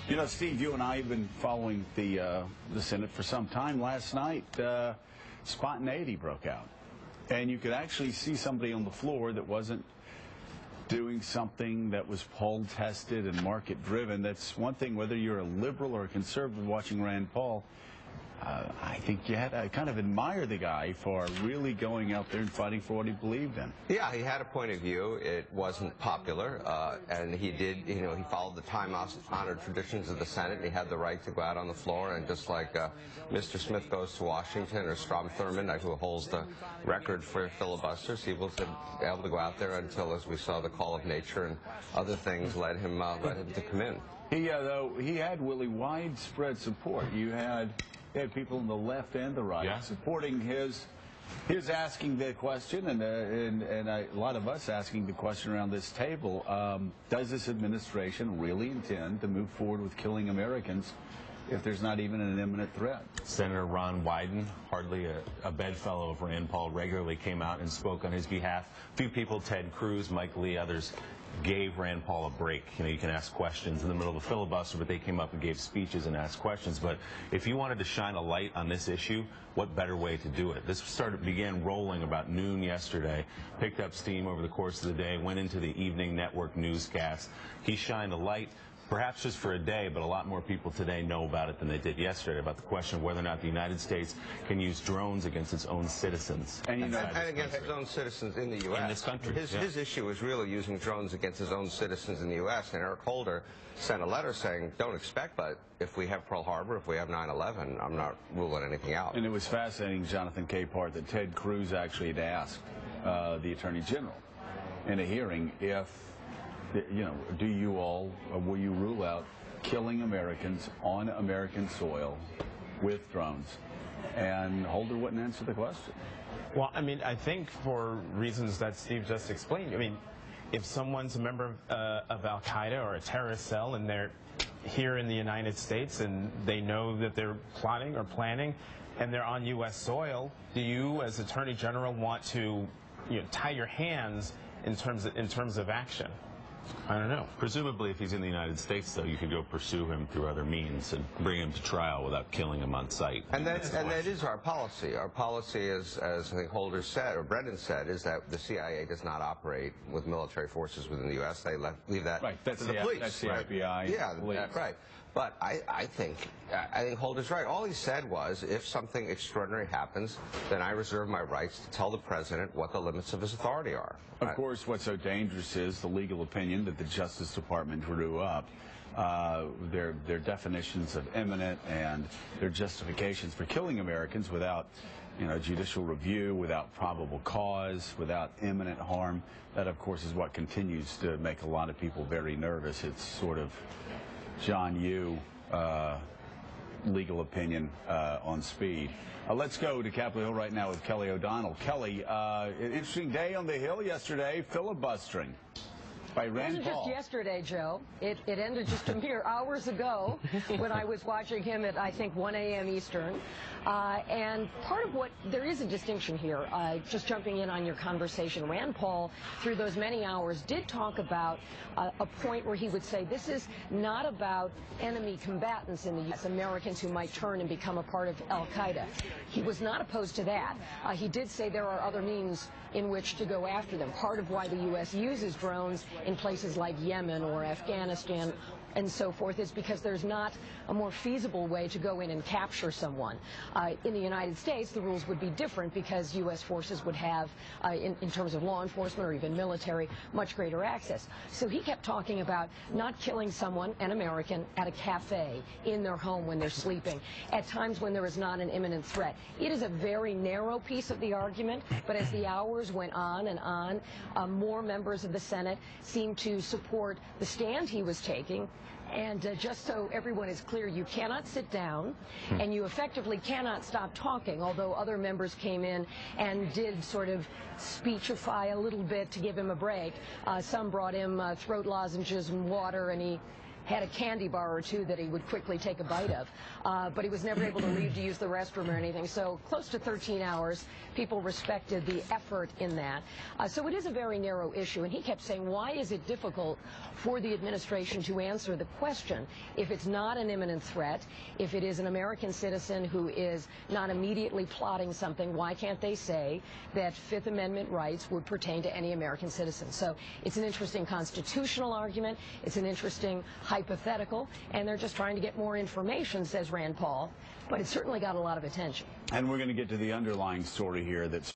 You know, Steve, you and I have been following the Senate for some time. Last night, spontaneity broke out, and you could actually see somebody on the floor that wasn't doing something that was poll-tested and market-driven. That's one thing, whether you're a liberal or a conservative watching Rand Paul. I think you had to kind of admire the guy for really going out there and fighting for what he believed in. Yeah, he had a point of view. It wasn't popular, and he did, he followed the time-honored traditions of the Senate. He had the right to go out on the floor, and just like Mr. Smith goes to Washington, or Strom Thurmond, who holds the record for filibusters, he was able to go out there until, as we saw, the call of nature and other things led him to come in. He had really widespread support. You had people on the left and the right supporting his asking the question, and a lot of us asking the question around this table. Does this administration really intend to move forward with killing Americans if there's not even an imminent threat? Senator Ron Wyden, hardly a bedfellow of Rand Paul, regularly came out and spoke on his behalf. A few people, Ted Cruz, Mike Lee, others, gave Rand Paul a break. You can ask questions in the middle of the filibuster, but they came up and gave speeches and asked questions. But if you wanted to shine a light on this issue, what better way to do it? This began rolling about noon yesterday, picked up steam over the course of the day, went into the evening network newscast. He shined a light, perhaps just for a day, but a lot more people today know about it than they did yesterday, about the question of whether or not the United States can use drones against its own citizens. And against its own citizens in the U.S. In this country. His issue is really using drones against his own citizens in the U.S. And Eric Holder sent a letter saying, don't expect, but if we have Pearl Harbor, if we have 9/11, I'm not ruling anything out. And it was fascinating, Jonathan Capehart, that Ted Cruz actually had asked the Attorney General in a hearing if, do you all, or will you rule out killing Americans on American soil with drones? And Holder wouldn't answer the question. Well, I think for reasons that Steve just explained, if someone's a member of Al-Qaeda or a terrorist cell and they're here in the United States and they know that they're plotting or planning and they're on U.S. soil, do you, as Attorney General, want to tie your hands in terms of action? I don't know. Presumably, if he's in the United States, though, you could go pursue him through other means and bring him to trial without killing him on sight. And that is our policy. Our policy is, as I think Holder said, or Brendan said, is that the CIA does not operate with military forces within the U.S. They leave that to the police. That's the FBI. Yeah, right. But I think Holder's right. All he said was, if something extraordinary happens, then I reserve my rights to tell the president what the limits of his authority are. Of course, what's so dangerous is the legal opinion that the Justice Department drew up. Their definitions of imminent and their justifications for killing Americans without judicial review, without probable cause, without imminent harm. That, of course, is what continues to make a lot of people very nervous. It's sort of John Yoo legal opinion on speed. Let's go to Capitol Hill right now with Kelly O'Donnell. Kelly, an interesting day on the Hill yesterday, filibustering by Rand Paul. It wasn't just yesterday, Joe. It ended just a mere hours ago when I was watching him at, I think, 1 a.m. Eastern. And part of what, there is a distinction here, just jumping in on your conversation, Rand Paul, through those many hours, did talk about a point where he would say, this is not about enemy combatants in the U.S., Americans who might turn and become a part of Al-Qaeda. He was not opposed to that. He did say there are other means in which to go after them. Part of why the U.S. uses drones in places like Yemen or Afghanistan and so forth is because there's not a more feasible way to go in and capture someone. In the United States, the rules would be different because U.S. forces would have, in terms of law enforcement or even military, much greater access. So he kept talking about not killing someone, an American, at a cafe, in their home when they're sleeping, at times when there is not an imminent threat. It is a very narrow piece of the argument, but as the hours went on and on, more members of the Senate seemed to support the stand he was taking. And just so everyone is clear, you cannot sit down, and you effectively cannot stop talking, although other members came in and did sort of speechify a little bit to give him a break. Some brought him throat lozenges and water, and he had a candy bar or two that he would quickly take a bite of. But he was never able to leave to use the restroom or anything. So close to 13 hours, people respected the effort in that. So it is a very narrow issue. And he kept saying, why is it difficult for the administration to answer the question if it's not an imminent threat, if it is an American citizen who is not immediately plotting something, why can't they say that Fifth Amendment rights would pertain to any American citizen? So it's an interesting constitutional argument. It's an interesting hypothetical. And they're just trying to get more information, says Rand Paul. But it certainly got a lot of attention. And we're going to get to the underlying story here that's